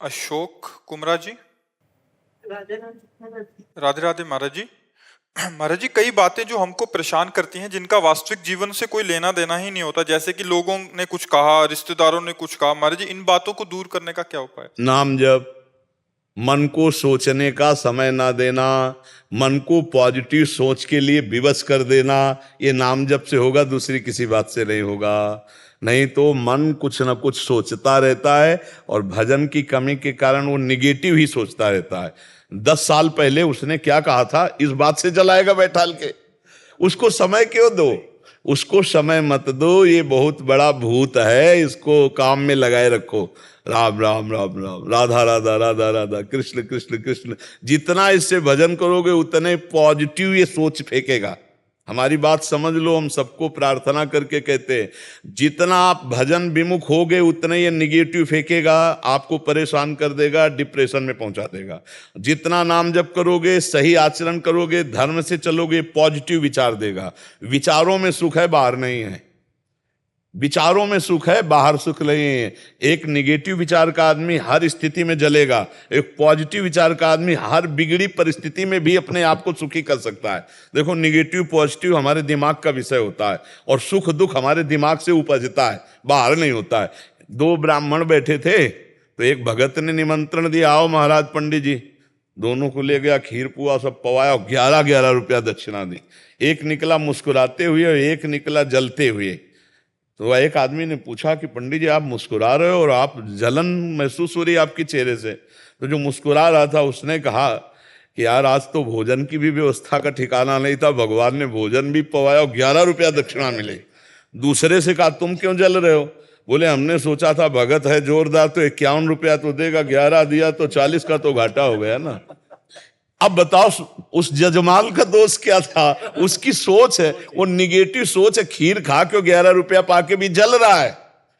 अशोक कुमरा जी। राधे राधे राधे महाराज जी। महाराज जी, कई बातें जो हमको परेशान करती हैं जिनका वास्तविक जीवन से कोई लेना देना ही नहीं होता, जैसे कि लोगों ने कुछ कहा, रिश्तेदारों ने कुछ कहा। महाराज जी, इन बातों को दूर करने का क्या उपाय? नाम जप, मन को सोचने का समय ना देना, मन को पॉजिटिव सोच के लिए विवश कर देना, ये नाम जप से होगा, दूसरी किसी बात से नहीं होगा। नहीं तो मन कुछ ना कुछ सोचता रहता है और भजन की कमी के कारण वो निगेटिव ही सोचता रहता है। 10 साल पहले उसने क्या कहा था, इस बात से जलाएगा बैठाल के। उसको समय क्यों दो, उसको समय मत दो, ये बहुत बड़ा भूत है, इसको काम में लगाए रखो। राम राम राम राम, राधा राधा राधा राधा, कृष्ण कृष्ण कृष्ण। जितना इससे भजन करोगे उतने पॉजिटिव ये सोच फेंकेगा। हमारी बात समझ लो, हम सबको प्रार्थना करके कहते हैं, जितना आप भजन विमुख होगे उतना ये निगेटिव फेंकेगा, आपको परेशान कर देगा, डिप्रेशन में पहुंचा देगा। जितना नाम जप करोगे, सही आचरण करोगे, धर्म से चलोगे, पॉजिटिव विचार देगा। विचारों में सुख है, बाहर नहीं है। विचारों में सुख है, बाहर सुख नहीं है। एक निगेटिव विचार का आदमी हर स्थिति में जलेगा, एक पॉजिटिव विचार का आदमी हर बिगड़ी परिस्थिति में भी अपने आप को सुखी कर सकता है। देखो, निगेटिव पॉजिटिव हमारे दिमाग का विषय होता है और सुख दुख हमारे दिमाग से उपजता है, बाहर नहीं होता है। 2 ब्राह्मण बैठे थे तो एक भगत ने निमंत्रण दिया, आओ महाराज पंडित जी। दोनों को ले गया, खीर पुआ सब पवाया, 11-11 रुपया दक्षिणा दी। एक निकला मुस्कुराते हुए और एक निकला जलते हुए। तो एक आदमी ने पूछा कि पंडित जी, आप मुस्कुरा रहे हो और आप जलन महसूस हो रही है आपके चेहरे से। तो जो मुस्कुरा रहा था उसने कहा कि यार, आज तो भोजन की भी व्यवस्था का ठिकाना नहीं था, भगवान ने भोजन भी पवाया और 11 रुपया दक्षिणा मिले। दूसरे से कहा, तुम क्यों जल रहे हो? बोले, हमने सोचा था भगत है जोरदार तो 51 रुपया तो देगा, 11 दिया तो 40 का तो घाटा हो गया ना। अब बताओ, उस जजमान का दोष क्या था? उसकी सोच है, वो निगेटिव सोच है। खीर खा के 11 रुपया पाके भी जल रहा है,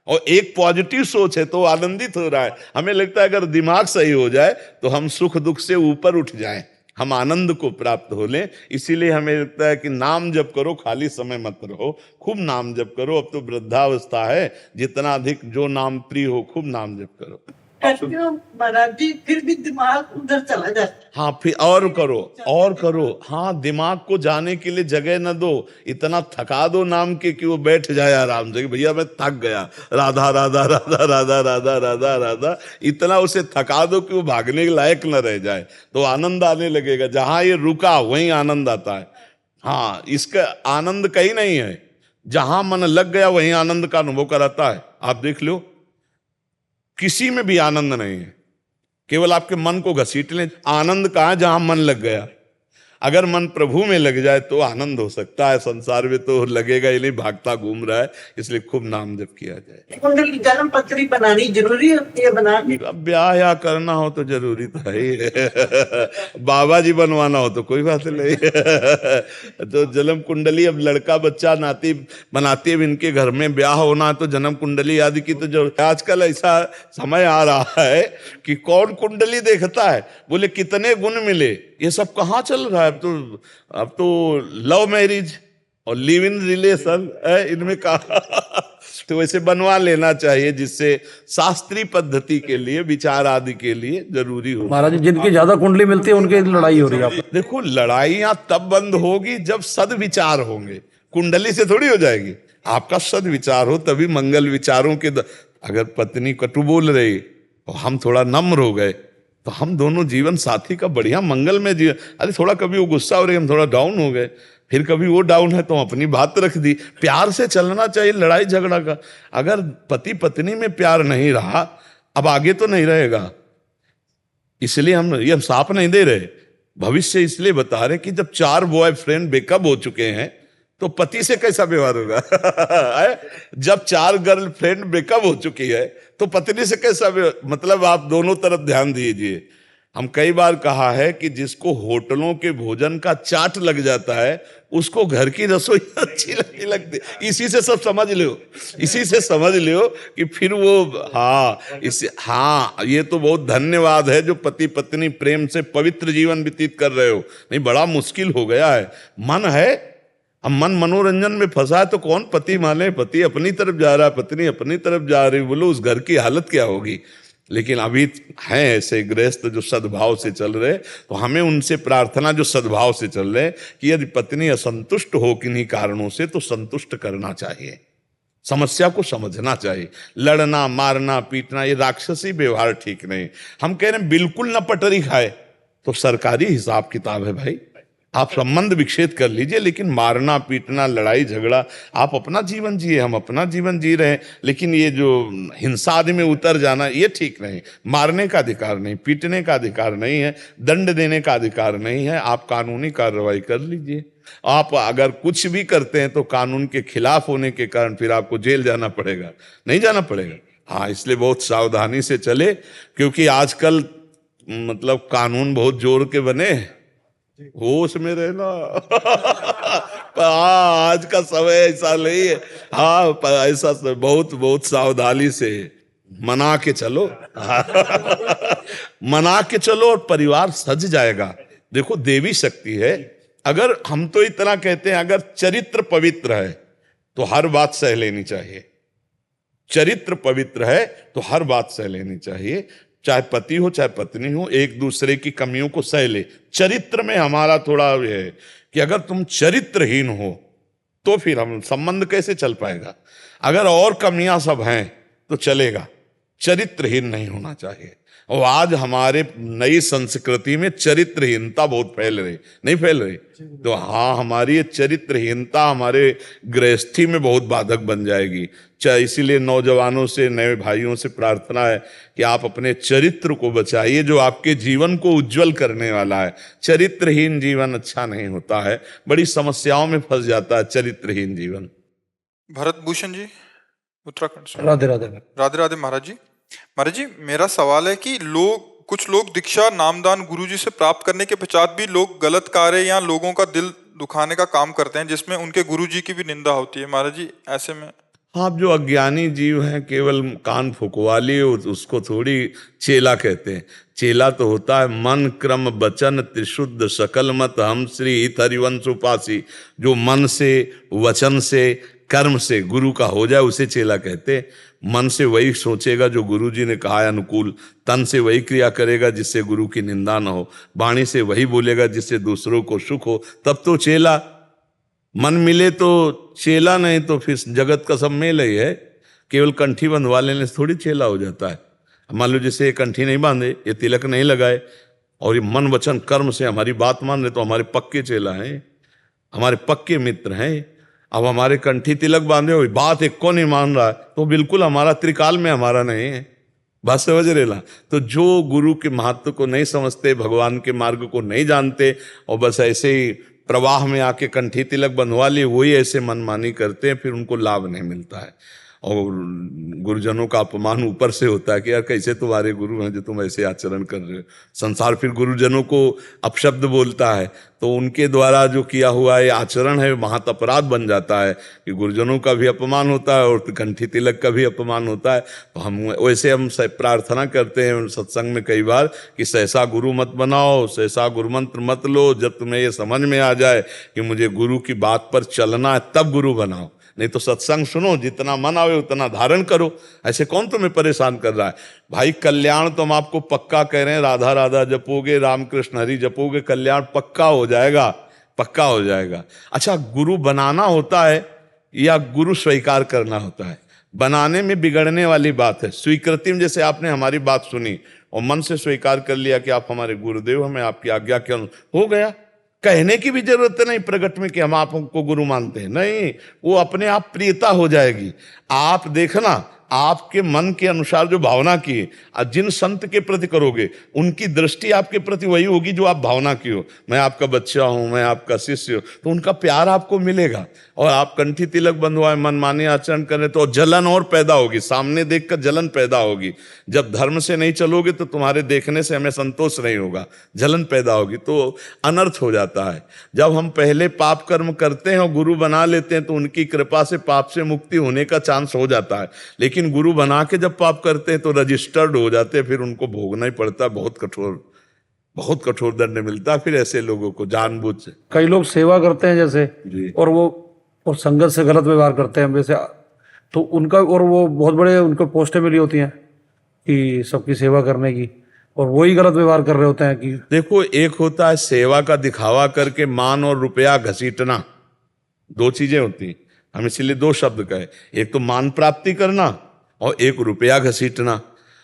और एक पॉजिटिव सोच है तो आनंदित हो रहा है। हमें लगता है अगर दिमाग सही हो जाए तो हम सुख दुख से ऊपर उठ जाएं, हम आनंद को प्राप्त हो लें। इसीलिए हमें लगता है कि नाम जप करो, खाली समय मत रहो, खूब नाम जप करो। अब तो वृद्धावस्था है, जितना अधिक जो नाम प्रिय हो, खूब नाम जप करो। महाराज जी, फिर भी दिमाग उधर चला जाता है। हाँ, फिर और करो और करो। हाँ, दिमाग को जाने के लिए जगह न दो, इतना थका दो नाम के कि वो बैठ जाए आराम से, भैया मैं थक गया, राधा राधा राधा राधा राधा राधा राधा, इतना उसे थका दो कि वो भागने के लायक न रह जाए, तो आनंद आने लगेगा। जहां ये रुका वहीं आनंद आता है। हाँ, इसका आनंद कहीं नहीं है, जहां मन लग गया वहीं आनंद का अनुभव कराता है। आप देख लो, किसी में भी आनंद नहीं है, केवल आपके मन को घसीट लें। आनंद कहाँ? जहां मन लग गया। अगर मन प्रभु में लग जाए तो आनंद हो सकता है। संसार में तो लगेगा ही नहीं, भागता घूम रहा है। इसलिए खूब नाम जप किया जाए। कुंडली जन्म पत्री बनानी जरूरी होती है, बनानी। अब ब्याह या करना हो तो जरूरी तो है ही। बाबा जी बनवाना हो तो कोई बात नहीं। तो जन्म कुंडली, अब लड़का बच्चा नाती बनाती है, इनके घर में ब्याह होना है तो जन्म कुंडली आदि की तो जरूरत। आजकल ऐसा समय आ रहा है कि कौन कुंडली देखता है, बोले कितने गुण मिले, ये सब कहाँ चल रहा है। अब तो लव मैरिज और लिव इन रिलेशन है, इनमें कहा। तो वैसे बनवा लेना चाहिए, जिससे शास्त्रीय पद्धति के लिए, विचार आदि के लिए जरूरी हो। महाराज जी, जिनकी ज्यादा कुंडली मिलती है उनकी लड़ाई हो रही है। देखो, लड़ाइयां तब बंद होगी जब सद्विचार होंगे, कुंडली से थोड़ी हो जाएगी। आपका सद्विचार हो तभी मंगल विचारों के अगर पत्नी कटु बोल रही और हम थोड़ा नम्र हो गए तो हम दोनों जीवन साथी का बढ़िया मंगल में जीवन। अरे थोड़ा कभी वो गुस्सा हो रही, हम थोड़ा डाउन हो गए, फिर कभी वो डाउन है तो अपनी बात रख दी। प्यार से चलना चाहिए लड़ाई झगड़ा का। अगर पति पत्नी में प्यार नहीं रहा, अब आगे तो नहीं रहेगा। इसलिए हम साफ नहीं दे रहे, भविष्य इसलिए बता रहे कि जब 4 बॉयफ्रेंड ब्रेकअप हो चुके हैं तो पति से कैसा व्यवहार होगा। जब 4 गर्लफ्रेंड ब्रेकअप हो चुकी है तो पत्नी से कैसा, मतलब आप दोनों तरफ ध्यान दीजिए। हम कई बार कहा है कि जिसको होटलों के भोजन का चाट लग जाता है उसको घर की रसोई अच्छी नहीं लगती। इसी से सब समझ लो, इसी से समझ लो कि फिर वो, हाँ, ये तो बहुत धन्यवाद है जो पति पत्नी प्रेम से पवित्र जीवन व्यतीत कर रहे हो। नहीं, बड़ा मुश्किल हो गया है। मन है, अब मन मनोरंजन में फंसा है तो कौन पति माने। पति अपनी तरफ जा रहा है, पत्नी अपनी तरफ जा रही, बोलो उस घर की हालत क्या होगी। लेकिन अभी हैं ऐसे गृहस्थ जो सद्भाव से चल रहे, तो हमें उनसे प्रार्थना जो सद्भाव से चल रहे कि यदि पत्नी असंतुष्ट हो किन्हीं कारणों से तो संतुष्ट करना चाहिए, समस्या को समझना चाहिए। लड़ना मारना पीटना ये राक्षसी व्यवहार ठीक नहीं। हम कह रहे हैं बिल्कुल न पटरी खाए तो सरकारी हिसाब किताब है भाई, आप संबंध विच्छेद कर लीजिए, लेकिन मारना पीटना लड़ाई झगड़ा, आप अपना जीवन जिए, हम अपना जीवन जी रहे हैं, लेकिन ये जो हिंसा आदि में उतर जाना ये ठीक नहीं। मारने का अधिकार नहीं, पीटने का अधिकार नहीं है, दंड देने का अधिकार नहीं है। आप कानूनी कार्रवाई कर लीजिए। आप अगर कुछ भी करते हैं तो कानून के खिलाफ होने के कारण फिर आपको जेल जाना पड़ेगा, नहीं जाना पड़ेगा। हाँ, इसलिए बहुत सावधानी से चले, क्योंकि आजकल मतलब कानून बहुत जोर के बने, होश में रहना। हाँ, आज का समय ऐसा नहीं है। हाँ, ऐसा बहुत बहुत सावधानी से मना के चलो। मना के चलो और परिवार सज जाएगा। देखो, देवी शक्ति है। अगर हम तो इतना कहते हैं, अगर चरित्र पवित्र है तो हर बात सह लेनी चाहिए। चरित्र पवित्र है तो हर बात सह लेनी चाहिए, चाहे पति हो चाहे पत्नी हो, एक दूसरे की कमियों को सह ले। चरित्र में हमारा थोड़ा ये है कि अगर तुम चरित्रहीन हो तो फिर हम संबंध कैसे चल पाएगा। अगर और कमियां सब हैं तो चलेगा, चरित्रहीन नहीं होना चाहिए। और आज हमारे नई संस्कृति में चरित्रहीनता बहुत फैल रही, नहीं फैल रही? तो हाँ, हमारी ये चरित्रहीनता हमारे गृहस्थी में बहुत बाधक बन जाएगी। इसीलिए नौजवानों से, नए भाइयों से प्रार्थना है कि आप अपने चरित्र को बचाइए, जो आपके जीवन को उज्जवल करने वाला है। चरित्रहीन जीवन अच्छा नहीं होता है, बड़ी समस्याओं में फंस जाता है चरित्रहीन जीवन। भरत भूषण जी, उत्तराखंड से। राधे राधे। राधे राधे महाराज जी। महाराज जी, मेरा सवाल है कि कुछ लोग दीक्षा नामदान गुरुजी से प्राप्त करने के पश्चात भी लोग गलत कार्य या लोगों का दिल दुखाने का काम करते हैं, जिसमें उनके गुरुजी की भी निंदा होती है। महाराज जी, ऐसे में आप जो अज्ञानी जीव हैं, केवल कान फुकवा लिए, उसको थोड़ी चेला कहते हैं। चेला तो होता है मन क्रम वचन त्रिशुद्ध सकल मत हम श्री हित हरिवंश उपासी। जो मन से, वचन से, कर्म से गुरु का हो जाए उसे चेला कहते। मन से वही सोचेगा जो गुरु जी ने कहा है अनुकूल, तन से वही क्रिया करेगा जिससे गुरु की निंदा न हो, वाणी से वही बोलेगा जिससे दूसरों को सुख हो, तब तो चेला। मन मिले तो चेला, नहीं तो फिर जगत का सब मेल ही है। केवल कंठी बंधवा लेने से थोड़ी चेला हो जाता है। मान लो जैसे ये कंठी नहीं बांधे, ये तिलक नहीं लगाए, और ये मन वचन कर्म से हमारी बात मान रहे, तो हमारे पक्के चेला हैं, हमारे पक्के मित्र हैं। अब हमारे कंठी तिलक बांधे हुए बात एक को नहीं मान रहा है, तो बिल्कुल हमारा त्रिकाल में हमारा नहीं है। बात समझ रहे ना? तो जो गुरु के महत्व को नहीं समझते, भगवान के मार्ग को नहीं जानते, और बस ऐसे ही प्रवाह में आके कंठी तिलक बंधवा लिए, वही ऐसे मनमानी करते हैं, फिर उनको लाभ नहीं मिलता है। और गुरुजनों का अपमान ऊपर से होता है कि यार कैसे तुम्हारे गुरु हैं जो तुम ऐसे आचरण कर रहे हो। संसार फिर गुरुजनों को अपशब्द बोलता है, तो उनके द्वारा जो किया हुआ ये आचरण है महत अपराध बन जाता है कि गुरुजनों का भी अपमान होता है और कंठी तिलक का भी अपमान होता है। तो हम प्रार्थना करते हैं सत्संग में कई बार कि सहसा गुरु मत बनाओ, सहसा गुरु मंत्र मत लो। जब तुम्हें ये समझ में आ जाए कि मुझे गुरु की बात पर चलना है तब गुरु बनाओ, नहीं तो सत्संग सुनो, जितना मन आवे उतना धारण करो। ऐसे कौन तुम्हें परेशान कर रहा है भाई? कल्याण तो हम आपको पक्का कह रहे हैं, राधा राधा जपोगे, रामकृष्ण हरि जपोगे, कल्याण पक्का हो जाएगा, पक्का हो जाएगा। अच्छा, गुरु बनाना होता है या गुरु स्वीकार करना होता है? बनाने में बिगड़ने वाली बात है। स्वीकृति में जैसे आपने हमारी बात सुनी और मन से स्वीकार कर लिया कि आप हमारे गुरुदेव, हमें आपकी आज्ञा के अनुसार, हो गया। कहने की भी जरूरत नहीं प्रकट में कि हम आपको गुरु मानते हैं, नहीं, वो अपने आप प्रियता हो जाएगी। आप देखना, आपके मन के अनुसार जो भावना की, जिन संत के प्रति करोगे उनकी दृष्टि आपके प्रति वही होगी जो आप भावना की हो। मैं आपका बच्चा हूं, मैं आपका शिष्य हूं, तो उनका प्यार आपको मिलेगा। और आप कंठी तिलक बंधवाए, मनमानी आचरण करें तो जलन और पैदा होगी, सामने देखकर जलन पैदा होगी। जब धर्म से नहीं चलोगे तो तुम्हारे देखने से हमें संतोष नहीं होगा, जलन पैदा होगी, तो अनर्थ हो जाता है। जब हम पहले पाप कर्म करते हैं और गुरु बना लेते हैं तो उनकी कृपा से पाप से मुक्ति होने का चांस हो जाता है। लेकिन गुरु बना के जब पाप करते हैं तो रजिस्टर्ड हो जाते हैं, फिर उनको भोगना ही पड़ता है, बहुत कठोर दंड मिलता है फिर ऐसे लोगों को जानबूझ से। कई लोग सेवा करते हैं जैसे जी। और संगत से गलत व्यवहार करते हैं वैसे, तो उनका, और वो बहुत बड़े उनको पोस्टें मिली होती हैं, कि सबकी सेवा करने की, और वही गलत व्यवहार कर रहे होते हैं कि देखो, एक होता है सेवा का दिखावा करके मान और रुपया घसीटना, दो चीजें होती हैं। हम इसीलिए दो शब्द कहे, एक तो मान प्राप्ति करना और एक रुपया घसीटना।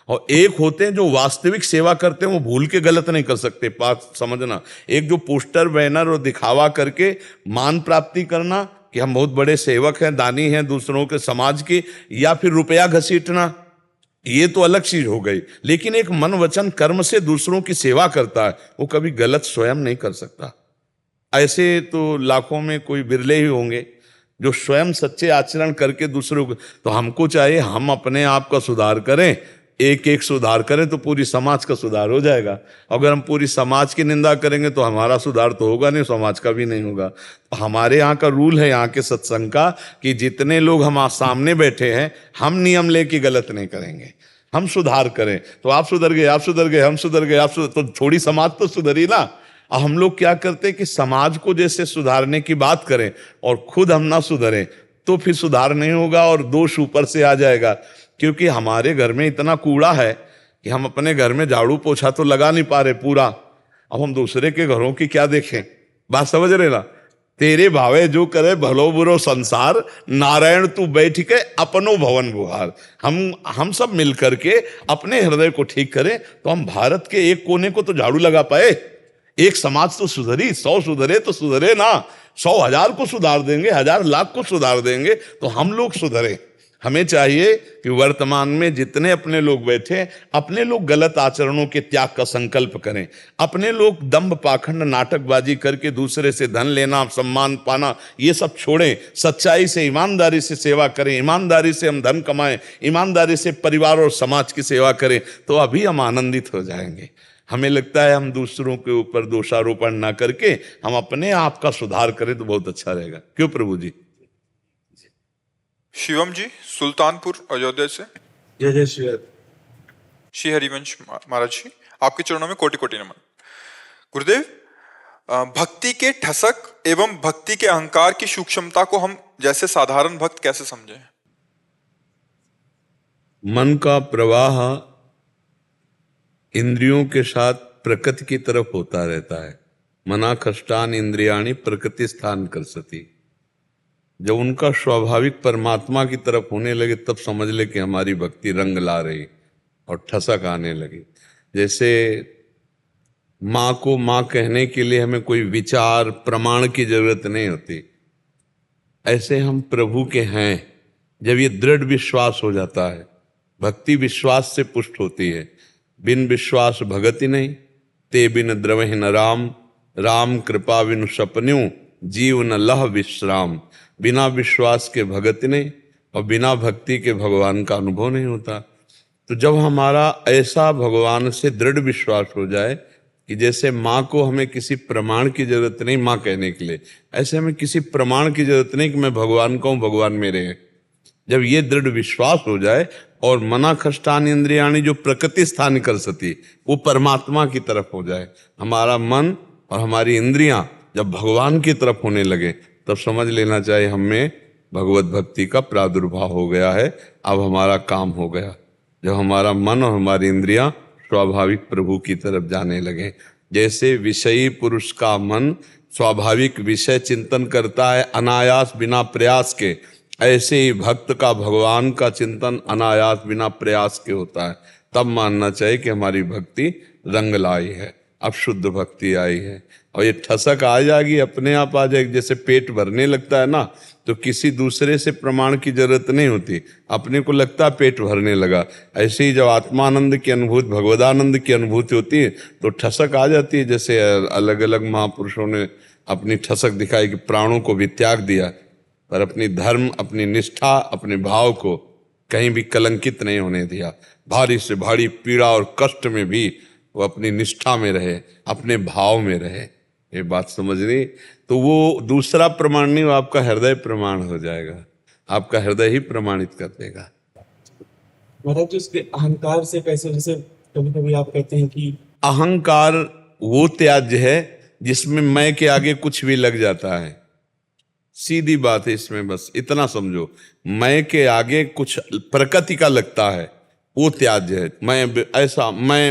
और एक होते हैं जो वास्तविक सेवा करते हैं, वो भूल के गलत नहीं कर सकते, बात समझना। एक जो पोस्टर बैनर और दिखावा करके मान प्राप्ति करना कि हम बहुत बड़े सेवक हैं, दानी हैं दूसरों के समाज के, या फिर रुपया घसीटना, ये तो अलग चीज हो गई। लेकिन एक मन वचन कर्म से दूसरों की सेवा करता है, वो कभी गलत स्वयं नहीं कर सकता। ऐसे तो लाखों में कोई बिरले ही होंगे जो स्वयं सच्चे आचरण करके दूसरों को। तो हमको चाहिए हम अपने आप का सुधार करें, एक एक सुधार करें तो पूरी समाज का सुधार हो जाएगा। अगर हम पूरी समाज की निंदा करेंगे तो हमारा सुधार तो होगा नहीं, समाज का भी नहीं होगा। तो हमारे यहाँ का रूल है, यहाँ के सत्संग का, कि जितने लोग हम सामने बैठे हैं, हम नियम लेके गलत नहीं करेंगे, हम सुधार करें। तो आप सुधर गए, आप सुधर गए, हम सुधर गए, तो थोड़ी समाज तो सुधरी ना। हम लोग क्या करते हैं कि समाज को जैसे सुधारने की बात करें और खुद हम ना सुधरें तो फिर सुधार नहीं होगा और दोष ऊपर से आ जाएगा। क्योंकि हमारे घर में इतना कूड़ा है कि हम अपने घर में झाड़ू पोछा तो लगा नहीं पा रहे पूरा, अब हम दूसरे के घरों की क्या देखें। बात समझ रहे ना? तेरे भावे जो करे भलो बुरो संसार, नारायण तू बैठ के अपनो भवन बुहार। हम सब मिल करके अपने हृदय को ठीक करें तो हम भारत के एक कोने को तो झाड़ू लगा पाए। एक समाज तो सुधरी, 100 सुधरे तो सुधरे ना, 100,000 को सुधार देंगे, 1,000 लाख को सुधार देंगे तो हम लोग सुधरे। हमें चाहिए कि वर्तमान में जितने अपने लोग बैठे, अपने लोग गलत आचरणों के त्याग का संकल्प करें। अपने लोग दंभ पाखंड नाटकबाजी करके दूसरे से धन लेना, सम्मान पाना, ये सब छोड़ें। सच्चाई से, ईमानदारी से सेवा करें, ईमानदारी से हम धन कमाएं, ईमानदारी से परिवार और समाज की सेवा करें, तो अभी हम आनंदित हो जाएंगे। हमें लगता है हम दूसरों के ऊपर दोषारोपण ना करके हम अपने आप का सुधार करें तो बहुत अच्छा रहेगा। क्यों प्रभु जी? शिवम जी सुल्तानपुर अयोध्या से। जय जय श्री श्री हरिवंश महाराज जी, आपके चरणों में कोटि कोटि नमन। गुरुदेव, भक्ति के ठसक एवं भक्ति के अहंकार की सूक्ष्मता को हम जैसे साधारण भक्त कैसे समझें? मन का प्रवाह इंद्रियों के साथ प्रकृति की तरफ होता रहता है। मना कष्टान इंद्रियाणी प्रकृति स्थान कर सती। जब उनका स्वाभाविक परमात्मा की तरफ होने लगे तब समझ ले कि हमारी भक्ति रंग ला रही और ठसक आने लगी। जैसे माँ को माँ कहने के लिए हमें कोई विचार प्रमाण की जरूरत नहीं होती, ऐसे हम प्रभु के हैं। जब ये दृढ़ विश्वास हो जाता है, भक्ति विश्वास से पुष्ट होती है। बिन विश्वास भगति नहीं, ते बिन द्रवहि न राम, राम कृपा बिनु सपन्यू, जीव न लह विश्राम। बिना विश्वास के भगति नहीं और बिना भक्ति के भगवान का अनुभव नहीं होता। तो जब हमारा ऐसा भगवान से दृढ़ विश्वास हो जाए कि जैसे माँ को हमें किसी प्रमाण की जरूरत नहीं माँ कहने के लिए, ऐसे हमें किसी प्रमाण की जरूरत नहीं कि मैं भगवान का हूँ, भगवान मेरे हैं। जब ये दृढ़ विश्वास हो जाए और मना खष्टान इंद्रियाणी जो प्रकृति स्थान कर सती, वो परमात्मा की तरफ हो जाए, हमारा मन और हमारी इंद्रियां जब भगवान की तरफ होने लगे, तब समझ लेना चाहिए हमें भगवत भक्ति का प्रादुर्भाव हो गया है। अब हमारा काम हो गया। जब हमारा मन और हमारी इंद्रियां स्वाभाविक प्रभु की तरफ जाने लगे, जैसे विषयी पुरुष का मन स्वाभाविक विषय चिंतन करता है अनायास बिना प्रयास के, ऐसे ही भक्त का भगवान का चिंतन अनायास बिना प्रयास के होता है। तब मानना चाहिए कि हमारी भक्ति रंग लाई है, अब शुद्ध भक्ति आई है। और ये ठसक आ जाएगी, अपने आप आ जाएगी। जैसे पेट भरने लगता है ना, तो किसी दूसरे से प्रमाण की जरूरत नहीं होती, अपने को लगता है पेट भरने लगा। ऐसे ही जब आत्मानंद की अनुभूति, भगवदानंद की अनुभूति होती है तो ठसक आ जाती है। जैसे अलग अलग महापुरुषों ने अपनी ठसक दिखाई कि प्राणों को भी त्याग दिया, पर अपनी धर्म, अपनी निष्ठा, अपने भाव को कहीं भी कलंकित नहीं होने दिया। भारी से भारी पीड़ा और कष्ट में भी वो अपनी निष्ठा में रहे, अपने भाव में रहे। ये बात समझ रही? तो वो दूसरा प्रमाण नहीं, वो आपका हृदय प्रमाण हो जाएगा, आपका हृदय ही प्रमाणित कर देगा। मतलब जो उसके अहंकार से कैसे, जैसे कभी कभी आप कहते हैं कि अहंकार वो त्याज्य है जिसमें मैं के आगे कुछ भी लग जाता है। सीधी बात है इसमें, बस इतना समझो, मैं के आगे कुछ प्रकृति का लगता है वो त्याज्य है। मैं ऐसा मैं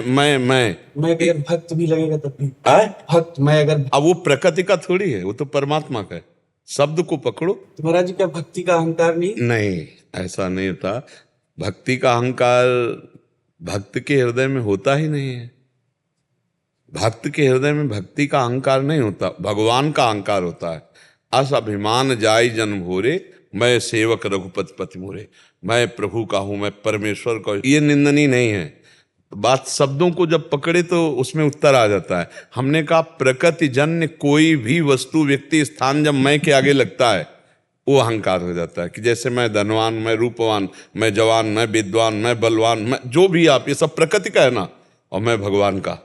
अगर भक्त भी लगेगा तब भी आए? भक्त मैं अगर अब वो प्रकृति का थोड़ी है, वो तो परमात्मा का है। शब्द को पकड़ो। तो महाराज जी क्या भक्ति का अहंकार नहीं? नहीं, ऐसा नहीं होता। भक्ति का अहंकार भक्त के हृदय में होता ही नहीं है। भक्त के हृदय में भक्ति का अहंकार नहीं होता, भगवान का अहंकार होता है। अस अभिमान जाय जन भोरे, मैं सेवक रघुपति पति मोरे। मैं प्रभु का हूं, मैं परमेश्वर का हूं। ये निंदनीय नहीं है। बात शब्दों को जब पकड़े तो उसमें उत्तर आ जाता है। हमने कहा प्रकृति जन्य कोई भी वस्तु व्यक्ति स्थान जब मैं के आगे लगता है वो अहंकार हो जाता है। कि जैसे मैं धनवान, मैं रूपवान, मैं जवान, मैं विद्वान, मैं बलवान, मैं जो भी आप, ये सब प्रकृति का है ना, और मैं भगवान का,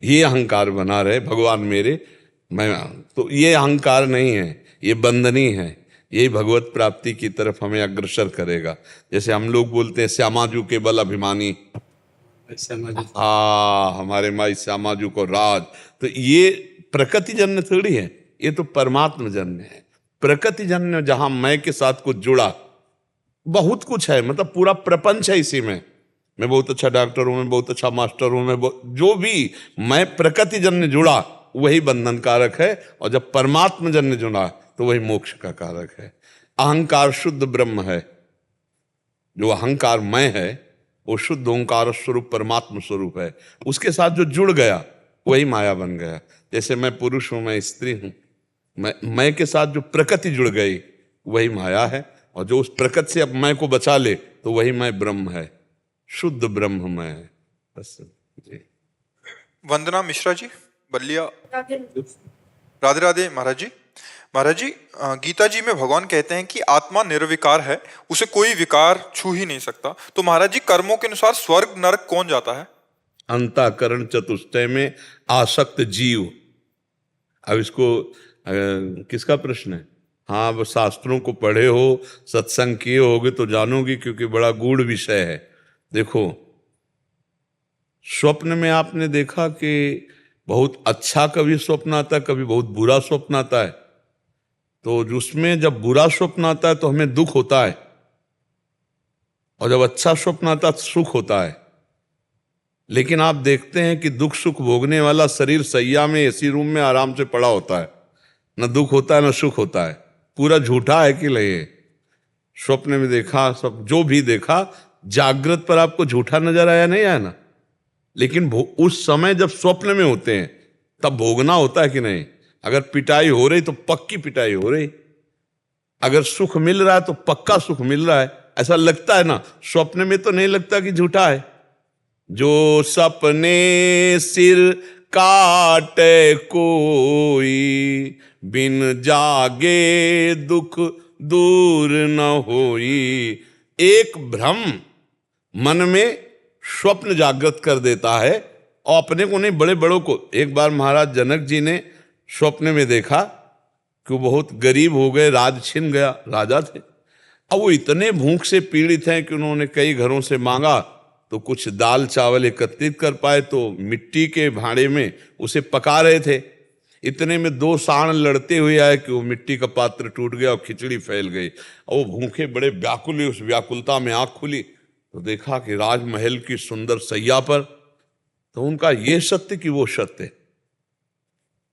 ये अहंकार बना रहे भगवान मेरे, मैं, तो ये अहंकार नहीं है, ये बंधनी है। यही भगवत प्राप्ति की तरफ हमें अग्रसर करेगा। जैसे हम लोग बोलते हैं श्यामाजू के बल अभिमानी, हमारे माई श्यामाजू को राज, तो ये प्रकृति जन्य थोड़ी है, ये तो परमात्मा जन्य है। प्रकृति जन्य जहां मैं के साथ कुछ जुड़ा, बहुत कुछ है, मतलब पूरा प्रपंच है इसी में। मैं बहुत अच्छा डॉक्टर हूं, मैं बहुत अच्छा मास्टर हूं, जो भी मैं प्रकृति जन्य जुड़ा वही बंधन कारक है, और जब परमात्मा जन्य जुड़ा तो वही मोक्ष का कारक है। अहंकार शुद्ध ब्रह्म है। जो अहंकार मैं है वो शुद्ध ओंकार स्वरूप परमात्मा स्वरूप है। उसके साथ जो जुड़ गया वही माया बन गया। जैसे मैं पुरुष हूं, मैं स्त्री हूं, मैं के साथ जो प्रकृति जुड़ गई वही माया है, और जो उस प्रकृति से अब मैं को बचा ले तो वही मैं ब्रह्म है, शुद्ध ब्रह्म मैं है। बस जी। वंदना मिश्रा जी, बल्लिया। राधे राधे महाराज जी। महाराज जी, गीता जी में भगवान कहते हैं कि आत्मा निर्विकार है, उसे कोई विकार छू ही नहीं सकता। तो महाराज जी, कर्मों के अनुसार स्वर्ग नरक कौन जाता है? अंतःकरण चतुष्टय में आसक्त जीव। अब इसको किसका प्रश्न है? हाँ, अब शास्त्रों को पढ़े हो, सत्संग किए होगे तो जानोगे, क्योंकि बड़ा गूढ़ विषय है। देखो, स्वप्न में आपने देखा कि बहुत अच्छा कभी स्वप्न आता है, कभी बहुत बुरा स्वप्न आता है। तो उसमें जब बुरा स्वप्न आता है तो हमें दुख होता है, और जब अच्छा स्वप्न आता है तो सुख होता है। लेकिन आप देखते हैं कि दुख सुख भोगने वाला शरीर सैया में एसी रूम में आराम से पड़ा होता है, न दुख होता है न सुख होता है। पूरा झूठा है कि नहीं? स्वप्न में देखा, सब जो भी देखा, जागृत पर आपको झूठा नजर आया नहीं आया ना? लेकिन उस समय जब स्वप्न में होते हैं तब भोगना होता है कि नहीं? अगर पिटाई हो रही तो पक्की पिटाई हो रही, अगर सुख मिल रहा है तो पक्का सुख मिल रहा है, ऐसा लगता है ना। स्वप्न में तो नहीं लगता कि झूठा है। जो सपने सिर काटे कोई, बिन जागे दुख दूर न होई। एक भ्रम मन में स्वप्न जागृत कर देता है, और अपने को नहीं, बड़े बड़ों को। एक बार महाराज जनक जी ने स्वप्न में देखा कि वो बहुत गरीब हो गए, राज छिन गया, राजा थे। अब वो इतने भूख से पीड़ित हैं कि उन्होंने कई घरों से मांगा, तो कुछ दाल चावल एकत्रित कर पाए तो मिट्टी के भांडे में उसे पका रहे थे। इतने में 2 सांड लड़ते हुए आए कि वो मिट्टी का पात्र टूट गया और खिचड़ी फैल गई। और वो भूखे बड़े व्याकुल हुए, उस व्याकुलता में आंख खुली तो देखा कि राजमहल की सुंदर सैया पर, तो उनका ये सत्य कि वो सत्य।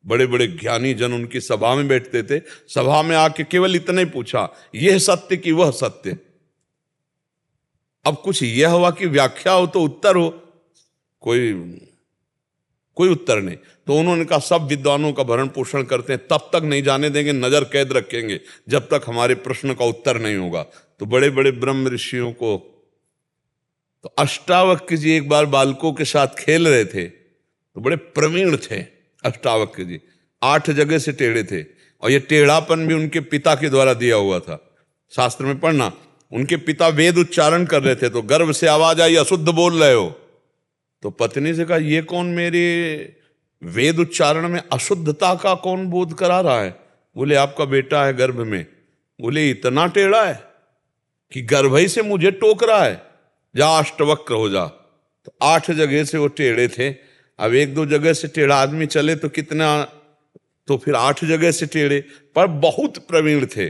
बड़े बड़े ज्ञानी जन उनकी सभा में बैठते थे, सभा में आके केवल इतना ही पूछा, यह सत्य कि वह सत्य। अब कुछ यह हुआ कि व्याख्या हो तो उत्तर हो, कोई उत्तर नहीं। तो उन्होंने कहा सब विद्वानों का भरण पोषण करते हैं, तब तक नहीं जाने देंगे, नजर कैद रखेंगे जब तक हमारे प्रश्न का उत्तर नहीं होगा। तो बड़े बड़े ब्रह्म ऋषियों को, तो अष्टावक्र जी एक बार बालकों के साथ खेल रहे थे, तो बड़े प्रवीण थे अष्टावक्र जी, 8 जगह से टेढ़े थे, और ये टेढ़ापन भी उनके पिता के द्वारा दिया हुआ था। शास्त्र में पढ़ना, उनके पिता वेद उच्चारण कर रहे थे तो गर्भ से आवाज आई, अशुद्ध बोल रहे हो। तो पत्नी से कहा, ये कौन मेरे वेद उच्चारण में अशुद्धता का कौन बोध करा रहा है? बोले आपका बेटा है गर्भ में। बोले इतना टेढ़ा है कि गर्भ ही से मुझे टोक रहा है, जा अष्टवक्र हो जा। तो 8 जगह से वो टेढ़े थे। अब 1-2 जगह से टेढ़ा आदमी चले तो कितना, तो फिर 8 जगह से टेढ़े, पर बहुत प्रवीण थे।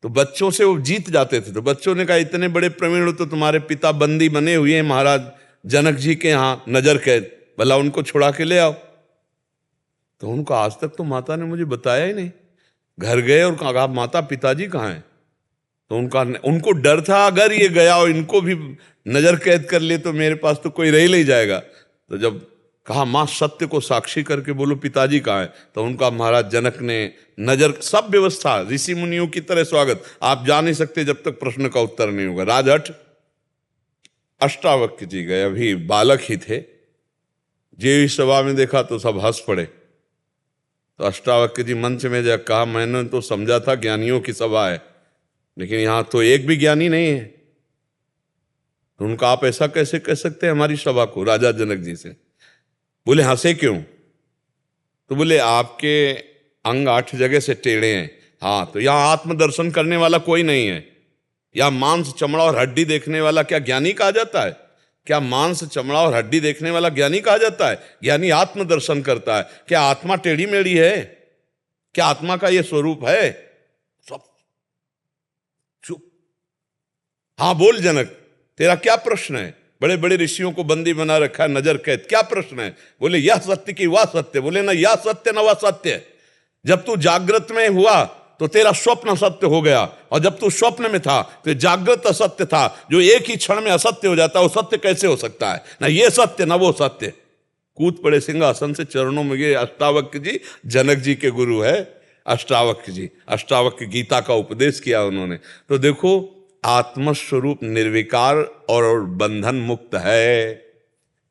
तो बच्चों से वो जीत जाते थे। तो बच्चों ने कहा इतने बड़े प्रवीण हो तो तुम्हारे पिता बंदी बने हुए हैं महाराज जनक जी के यहाँ नजर कैद, भला उनको छुड़ा के ले आओ। तो उनको आज तक तो माता ने मुझे बताया ही नहीं। घर गए और कहा माता पिताजी कहाँ हैं? तो उनको डर था अगर ये गया और इनको भी नजर कैद कर ले तो मेरे पास तो कोई रह ही नहीं जाएगा। तो जब कहा मां सत्य को साक्षी करके बोलो पिताजी कहाँ है, तो उनका महाराज जनक ने नजर, सब व्यवस्था ऋषि मुनियों की तरह स्वागत, आप जा नहीं सकते जब तक प्रश्न का उत्तर नहीं होगा। राजहट अष्टावक्र जी गए, अभी बालक ही थे। जेवी सभा में देखा तो सब हंस पड़े। तो अष्टावक्र जी मंच में जा कहा मैंने तो समझा था ज्ञानियों की सभा है, लेकिन यहां तो एक भी ज्ञानी नहीं है। तो उनका आप ऐसा कैसे कह सकते हैं हमारी सभा को? राजा जनक जी से बोले हंसे क्यों? तो बोले आपके अंग 8 जगह से टेढ़े हैं। हाँ, तो यहां आत्मदर्शन करने वाला कोई नहीं है। या मांस चमड़ा और हड्डी देखने वाला क्या ज्ञानी कहा जाता है? क्या मांस चमड़ा और हड्डी देखने वाला ज्ञानी कहा जाता है? ज्ञानी आत्मदर्शन करता है। क्या आत्मा टेढ़ी मेढ़ी है? क्या आत्मा का यह स्वरूप है? सब चुप। हाँ बोल जनक, तेरा क्या प्रश्न है? बड़े बड़े ऋषियों को बंदी बना रखा है, नजर कैद, क्या प्रश्न है? बोले यह सत्य की वह सत्य। बोले ना यह सत्य ना वह सत्य। जब तू जागृत में हुआ तो तेरा स्वप्न सत्य हो गया, और जब तू स्वप्न में था तो जागृत असत्य था। जो एक ही क्षण में असत्य हो जाता है वो सत्य कैसे हो सकता है? ना ये सत्य ना वो सत्य। कूद पड़े सिंहासन से, चरणों में गिरे। अष्टावक्र जी जनक जी के गुरु है। अष्टावक्र जी, अष्टावक्र गीता का उपदेश किया उन्होंने। तो देखो आत्मस्वरूप निर्विकार और बंधन मुक्त है,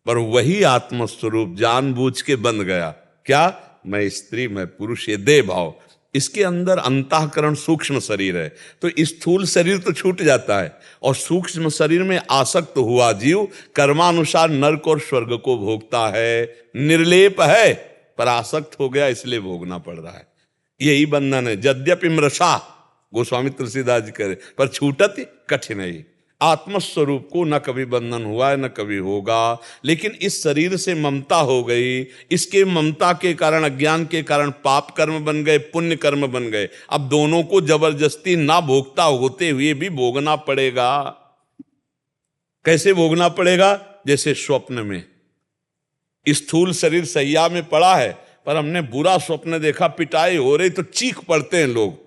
पर वही आत्मस्वरूप जानबूझ के बंध गया। क्या? मैं स्त्री मैं पुरुष, ये देह भाव। इसके अंदर अंतःकरण सूक्ष्म शरीर है, तो स्थूल शरीर तो छूट जाता है, और सूक्ष्म शरीर में आसक्त हुआ जीव कर्मानुसार नरक और स्वर्ग को भोगता है। निर्लेप है पर आसक्त हो गया, इसलिए भोगना पड़ रहा है। यही बंधन है। यद्यपि मृषा, गोस्वामी तुलसीदास जी करे, पर छूटत कठिन है। आत्मस्वरूप को न कभी बंधन हुआ है न कभी होगा, लेकिन इस शरीर से ममता हो गई। इसके ममता के कारण, अज्ञान के कारण पाप कर्म बन गए, पुण्य कर्म बन गए। अब दोनों को जबरदस्ती ना भोगता होते हुए भी भोगना पड़ेगा। कैसे भोगना पड़ेगा? जैसे स्वप्न में स्थूल शरीर सैया में पड़ा है, पर हमने बुरा स्वप्न देखा, पिटाई हो रही, तो चीख पड़ते हैं लोग।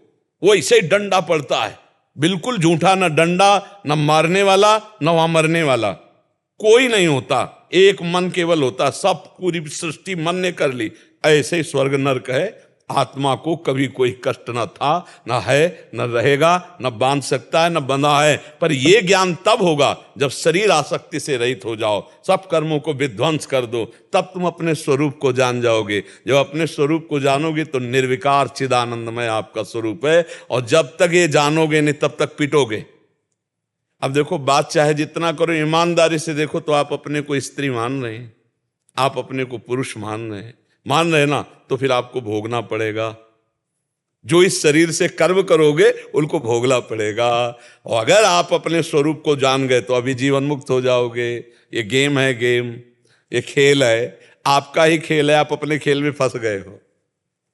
वो ऐसे ही डंडा पड़ता है, बिल्कुल झूठा, ना डंडा, ना मारने वाला, ना वहां मरने वाला, कोई नहीं होता। एक मन केवल होता, सब पूरी सृष्टि मन ने कर ली। ऐसे ही स्वर्ग नरक है। आत्मा को कभी कोई कष्ट न था, न है, न रहेगा, न बांध सकता है, न बंधा है। पर यह ज्ञान तब होगा जब शरीर आसक्ति से रहित हो जाओ, सब कर्मों को विध्वंस कर दो, तब तुम अपने स्वरूप को जान जाओगे। जब अपने स्वरूप को जानोगे तो निर्विकार चिदानंदमय आपका स्वरूप है, और जब तक ये जानोगे नहीं तब तक पिटोगे। अब देखो, बात चाहे जितना करो, ईमानदारी से देखो तो आप अपने को स्त्री मान रहे हैं, आप अपने को पुरुष मान रहे ना, तो फिर आपको भोगना पड़ेगा। जो इस शरीर से कर्म करोगे उनको भोगना पड़ेगा। और अगर आप अपने स्वरूप को जान गए तो अभी जीवन मुक्त हो जाओगे। ये गेम है, गेम, ये खेल है, आपका ही खेल है, आप अपने खेल में फंस गए हो।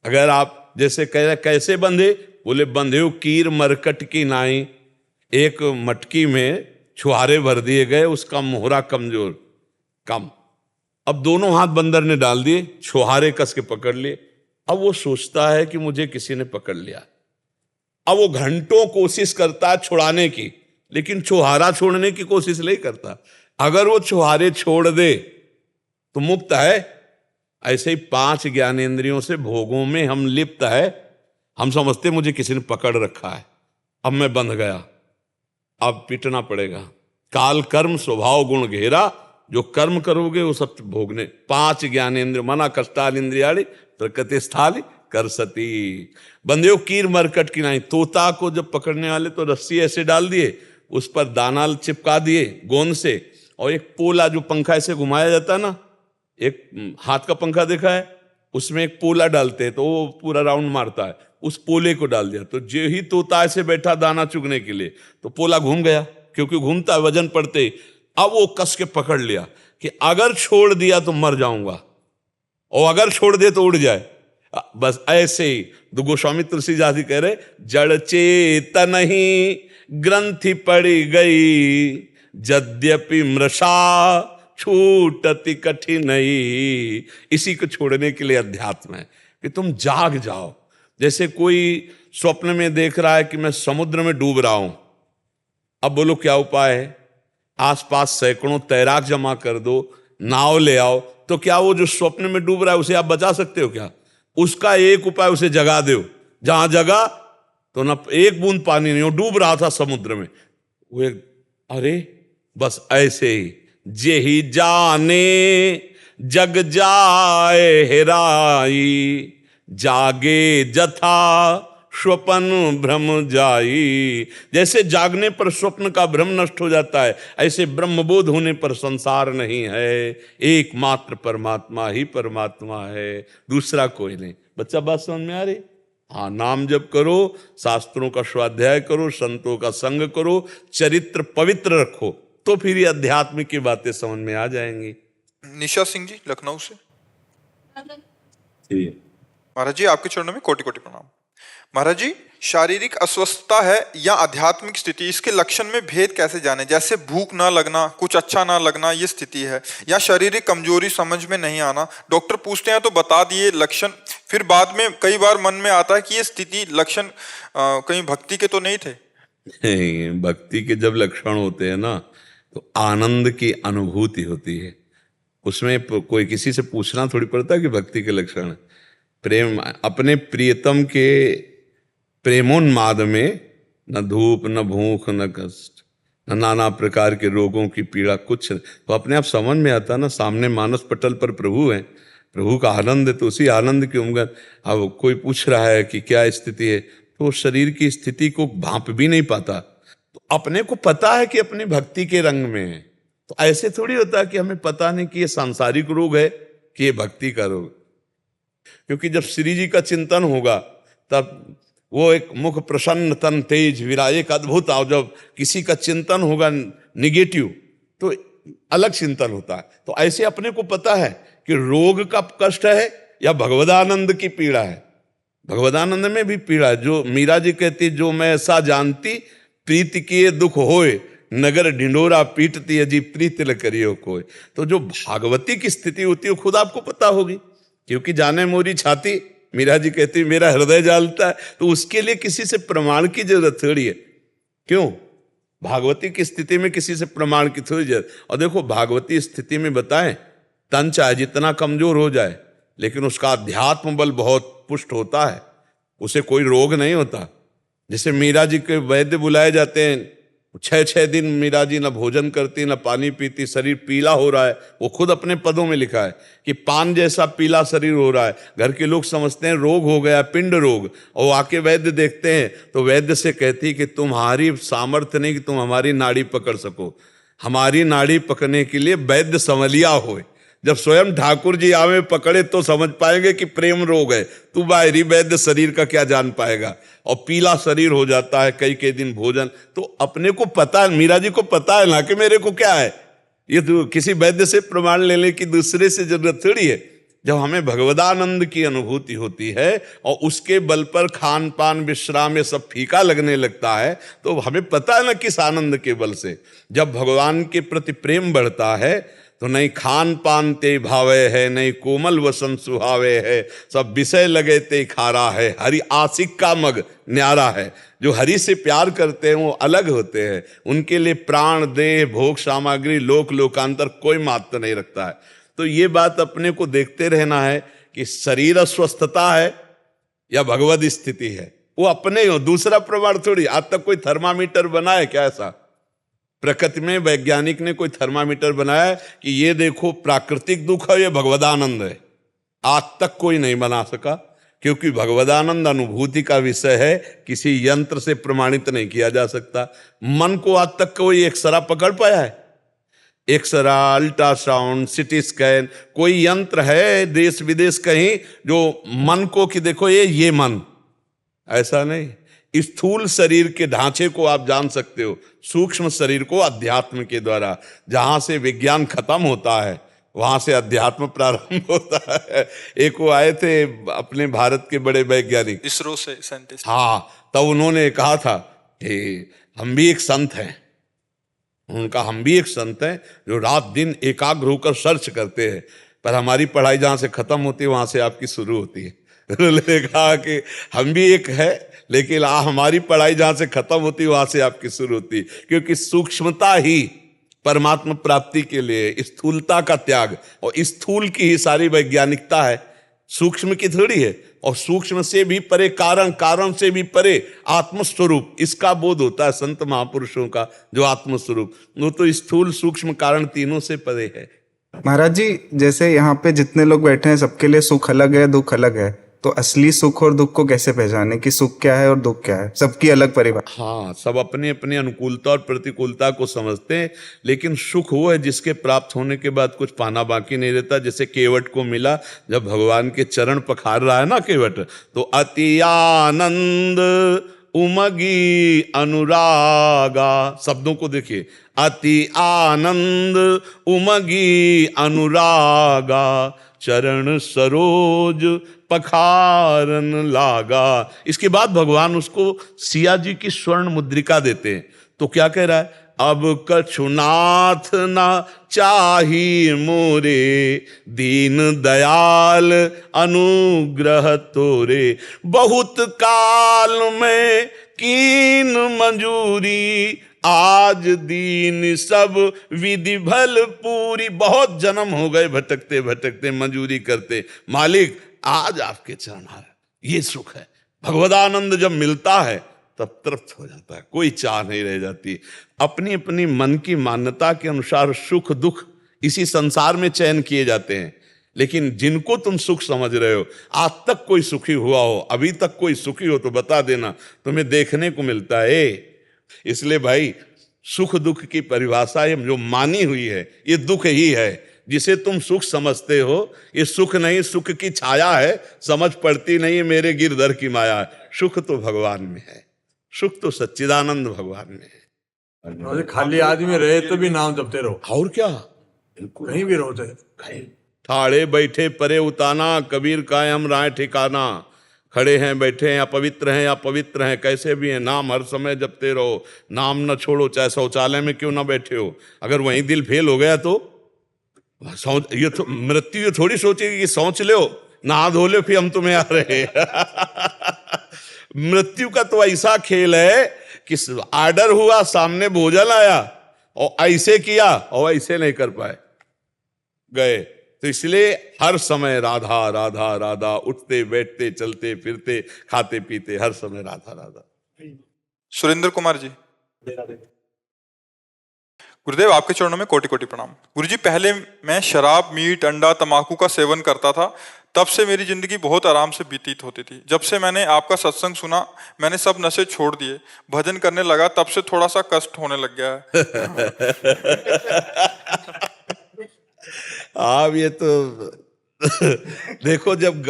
अगर आप जैसे कैसे बंधे? बोले बंधे हो कीर मरकट की नाई। एक मटकी में छुहारे भर दिए गए, उसका मोहरा कमजोर कम। अब दोनों हाथ बंदर ने डाल दिए, छुहारे कस के पकड़ लिए। अब वो सोचता है कि मुझे किसी ने पकड़ लिया। अब वो घंटों कोशिश करता है छुड़ाने की, लेकिन छुहारा छोड़ने की कोशिश नहीं करता। अगर वो छुहारे छोड़ दे तो मुक्त है। ऐसे ही 5 ज्ञानेंद्रियों से भोगों में हम लिप्त है। हम समझते मुझे किसी ने पकड़ रखा है, अब मैं बंध गया, अब पीटना पड़ेगा। काल कर्म स्वभाव गुण घेरा, जो कर्म करोगे वो सब भोगने। 5 ज्ञानेंद्र मना कष्टाल इंद्रियाड़ी प्रकृति स्थाली कर सती। बंदे कीर मरकट की नहीं। तोता को जब पकड़ने वाले तो रस्सी ऐसे डाल दिए, उस पर दाना चिपका दिए गोंद से, और एक पोला जो पंखा ऐसे घुमाया जाता है ना, एक हाथ का पंखा देखा है, उसमें एक पोला डालते हैं तो वो पूरा राउंड मारता है, उस पोले को डाल दिया। तो जो ही तोता ऐसे बैठा दाना चुगने के लिए, तो पोला घूम गया, क्योंकि घूमता है वजन पड़ते ही। अब वो कस के पकड़ लिया कि अगर छोड़ दिया तो मर जाऊंगा, और अगर छोड़ दे तो उड़ जाए। बस ऐसे ही तो गोस्वामी तुलसीदास जी कह रहे, जड़ चेतन ही ग्रंथि पड़ी गई, यद्यपि मृषा छूटति कठिनई। इसी को छोड़ने के लिए अध्यात्म है कि तुम जाग जाओ। जैसे कोई स्वप्न में देख रहा है कि मैं समुद्र में डूब रहा हूं, अब बोलो क्या उपाय है? आसपास सैकड़ों तैराक जमा कर दो, नाव ले आओ, तो क्या वो जो स्वप्न में डूब रहा है उसे आप बचा सकते हो क्या? उसका एक उपाय, उसे जगा दो। जहां जगा तो ना एक बूंद पानी नहीं, वो डूब रहा था समुद्र में। वो अरे बस ऐसे ही, जे ही जाने जग जाए हेराई, जागे जथा स्वप्न भ्रम जाई। जैसे जागने पर स्वप्न का भ्रम नष्ट हो जाता है, ऐसे ब्रह्मबोध होने पर संसार नहीं है, एकमात्र परमात्मा ही परमात्मा है, दूसरा कोई नहीं। बच्चा बात समझ में आ रही? हाँ, नाम जप करो, शास्त्रों का स्वाध्याय करो, संतों का संग करो, चरित्र पवित्र रखो, तो फिर ये अध्यात्म की बातें समझ में आ जाएंगी। निशा सिंह जी लखनऊ से। ठीक है। महाराज जी आपके चरणों में कोटि कोटि प्रणाम। महाराज जी, शारीरिक अस्वस्थता है या आध्यात्मिक स्थिति, इसके लक्षण में भेद कैसे जाने? जैसे भूख ना लगना, कुछ अच्छा ना लगना, ये स्थिति है, या शारीरिक कमजोरी समझ में नहीं आना? डॉक्टर पूछते हैं तो बता दिए लक्षण, फिर बाद में कई बार मन में आता है कि ये स्थिति लक्षण कहीं भक्ति के तो नहीं थे? भक्ति के जब लक्षण होते हैं ना, तो आनंद की अनुभूति होती है, उसमें कोई किसी से पूछना थोड़ी पड़ता है कि भक्ति के लक्षण। प्रेम, अपने प्रियतम के प्रेमोन्माद में न धूप, न भूख, न कष्ट, न नाना प्रकार के रोगों की पीड़ा, कुछ तो अपने आप समझ में आता ना। सामने मानस पटल पर प्रभु है, प्रभु का आनंद है, तो उसी आनंद की उम्र। अब कोई पूछ रहा है कि क्या स्थिति है, तो शरीर की स्थिति को भांप भी नहीं पाता, तो अपने को पता है कि अपनी भक्ति के रंग में है। तो ऐसे थोड़ी होता है कि हमें पता नहीं कि ये सांसारिक रोग है कि ये भक्ति का रोग। क्योंकि जब श्री जी का चिंतन होगा तब वो एक मुख प्रसन्न तन तेज विराज, एक अद्भुत। और जब किसी का चिंतन होगा निगेटिव तो अलग चिंतन होता है। तो ऐसे अपने को पता है कि रोग का कष्ट है या भगवदानंद की पीड़ा है। भगवदानंद में भी पीड़ा है। जो मीरा जी कहती, जो मैं ऐसा जानती प्रीति किए दुख होए, नगर ढिंडोरा पीटती अजी प्रीति ल करियो कोई। तो जो भागवती की स्थिति होती है खुद आपको पता होगी, क्योंकि जाने मोरी छाती, मीरा जी कहती मेरा हृदय जलता है। तो उसके लिए किसी से प्रमाण की जरूरत थोड़ी है। क्यों? भागवती की स्थिति में किसी से प्रमाण की थोड़ी जरूरत। और देखो, भागवती स्थिति में बताएं, तन चाहे जितना कमजोर हो जाए, लेकिन उसका अध्यात्म बल बहुत पुष्ट होता है, उसे कोई रोग नहीं होता। जैसे मीरा जी के वैद्य बुलाए जाते हैं, 6-6 दिन मीरा जी न भोजन करती न पानी पीती, शरीर पीला हो रहा है। वो खुद अपने पदों में लिखा है कि पान जैसा पीला शरीर हो रहा है। घर के लोग समझते हैं रोग हो गया, पिंड रोग, और आके वैद्य देखते हैं तो वैद्य से कहती कि तुम्हारी सामर्थ्य नहीं कि तुम हमारी नाड़ी पकड़ सको, हमारी नाड़ी पकड़ने के लिए वैद्य संवलिया होए। जब स्वयं ठाकुर जी आवे पकड़े तो समझ पाएंगे कि प्रेम रोग है। तू बाहरी वैद्य शरीर का क्या जान पाएगा। और पीला शरीर हो जाता है कई दिन भोजन, तो अपने को पता है, मीरा जी को पता है ना कि मेरे को क्या है। ये तो किसी वैद्य से प्रमाण लेने की दूसरे से जरूरत थोड़ी है। जब हमें भगवदानंद की अनुभूति होती है और उसके बल पर खान पान विश्राम ये सब फीका लगने लगता है, तो हमें पता है ना किस आनंद के बल से। जब भगवान के प्रति प्रेम बढ़ता है तो नहीं खान पान ते भावे है, नहीं कोमल वसन सुहावे है, सब विषय लगे ते खारा है, हरि आशिक का मग न्यारा है। जो हरि से प्यार करते हैं वो अलग होते हैं, उनके लिए प्राण देह भोग सामग्री लोक लोकांतर कोई महत्व नहीं रखता है। तो ये बात अपने को देखते रहना है कि शरीर अस्वस्थता है या भगवद स्थिति है, वो अपने हो, दूसरा प्रमाण थोड़ी। आज तक कोई थर्मामीटर बना है क्या? ऐसा प्रकृति में वैज्ञानिक ने कोई थर्मामीटर बनाया कि ये देखो प्राकृतिक दुख है, ये भगवदानंद है? आज तक कोई नहीं बना सका, क्योंकि भगवदानंद अनुभूति का विषय है, किसी यंत्र से प्रमाणित नहीं किया जा सकता। मन को आज तक कोई एक्सरा पकड़ पाया है? एक्सरा, अल्ट्रासाउंड, सिटी स्कैन, कोई यंत्र है देश विदेश कहीं जो मन को कि देखो ये मन? ऐसा नहीं। स्थूल शरीर के ढांचे को आप जान सकते हो, सूक्ष्म शरीर को अध्यात्म के द्वारा। जहां से विज्ञान खत्म होता है वहां से अध्यात्म प्रारंभ होता है। एक वो आए थे अपने भारत के बड़े वैज्ञानिक, इसरो से साइंटिस्ट। हाँ, तब उन्होंने कहा था कि हम भी एक संत हैं। उनका हम भी एक संत हैं जो रात दिन एकाग्र होकर सर्च करते हैं, पर हमारी पढ़ाई जहाँ से खत्म होती है वहां से आपकी शुरू होती है। उन्होंने कहा कि हम भी एक है, लेकिन हमारी पढ़ाई जहाँ से खत्म होती है वहां से आपकी शुरू होती है, क्योंकि सूक्ष्मता ही परमात्मा प्राप्ति के लिए स्थूलता का त्याग, और स्थूल की ही सारी वैज्ञानिकता है, सूक्ष्म की थोड़ी है। और सूक्ष्म से भी परे कारण, कारण से भी परे आत्मस्वरूप, इसका बोध होता है संत महापुरुषों का, जो आत्मस्वरूप, वो तो स्थूल सूक्ष्म कारण तीनों से परे है। महाराज जी, जैसे यहाँ पे जितने लोग बैठे हैं सबके लिए सुख अलग है, दुख अलग है, तो असली सुख और दुख को कैसे पहचाने कि सुख क्या है और दुख क्या है? सबकी अलग परिभाषा। हाँ, सब अपनी अपनी अनुकूलता और प्रतिकूलता को समझते हैं, लेकिन सुख वो है जिसके प्राप्त होने के बाद कुछ पाना बाकी नहीं रहता। जैसे केवट को मिला, जब भगवान के चरण पखार रहा है ना केवट, तो अति आनंद उमगी अनुरागा, शब्दों को देखिए, अति आनंद उमगी अनुरागा, चरण सरोज पखारन लागा। इसके बाद भगवान उसको सिया जी की स्वर्ण मुद्रिका देते हैं। तो क्या कह रहा है? अब कछुनाथ ना चाही मोरे, दीन दयाल अनुग्रह तोरे, बहुत काल में कीन मंजूरी, आज दीन सब विधि भल पूरी। बहुत जन्म हो गए भटकते भटकते, मंजूरी करते, मालिक आज आपके चरण आ, ये सुख है। भगवदानंद जब मिलता है तब तृप्त हो जाता है, कोई चाह नहीं रह जाती। अपनी अपनी मन की मान्यता के अनुसार सुख दुख इसी संसार में चयन किए जाते हैं, लेकिन जिनको तुम सुख समझ रहे हो, आज तक कोई सुखी हुआ हो, अभी तक कोई सुखी हो तो बता देना, तुम्हें देखने को मिलता है। इसलिए भाई, सुख दुख की परिभाषा ये जो मानी हुई है, ये दुख ही है। जिसे तुम सुख समझते हो, ये सुख नहीं, सुख की छाया है, समझ पड़ती नहीं है, मेरे गिरधर की माया है। सुख तो भगवान में है, सुख तो सच्चिदानंद भगवान में है। खाली आदमी रहे तो भी नाम जपते रहो, और क्या, कहीं भी रहो चाहे। ठाड़े बैठे परे उताना, कबीर का हम राय ठिकाना। खड़े हैं, बैठे हैं, अपवित्र हैं या पवित्र हैं, कैसे भी हैं, नाम हर समय जपते रहो, नाम न छोड़ो, चाहे शौचालय में क्यों ना बैठे हो। अगर वहीं दिल फेल हो गया तो ये तो मृत्यु थोड़ी सोचेगी कि सोच लो, नहा धो लो, फिर हम तुम्हें आ रहे। मृत्यु का तो ऐसा खेल है कि आर्डर हुआ, सामने भोजन आया और ऐसे किया और ऐसे नहीं कर पाए, गए। तो इसलिए हर समय राधा राधा राधा, उठते बैठते चलते फिरते खाते पीते हर समय राधा राधा। सुरेंद्र कुमार जी। गुरुदेव, आपके चरणों में कोटि कोटि प्रणाम। गुरुजी, पहले मैं शराब, मीट, अंडा, तंबाकू का सेवन करता था, तब से मेरी जिंदगी बहुत आराम से व्यतीत होती थी। जब से मैंने आपका सत्संग सुना, मैंने सब नशे छोड़ दिए, भजन करने लगा, तब से थोड़ा सा कष्ट होने लग गया है। आप ये तो देखो, जब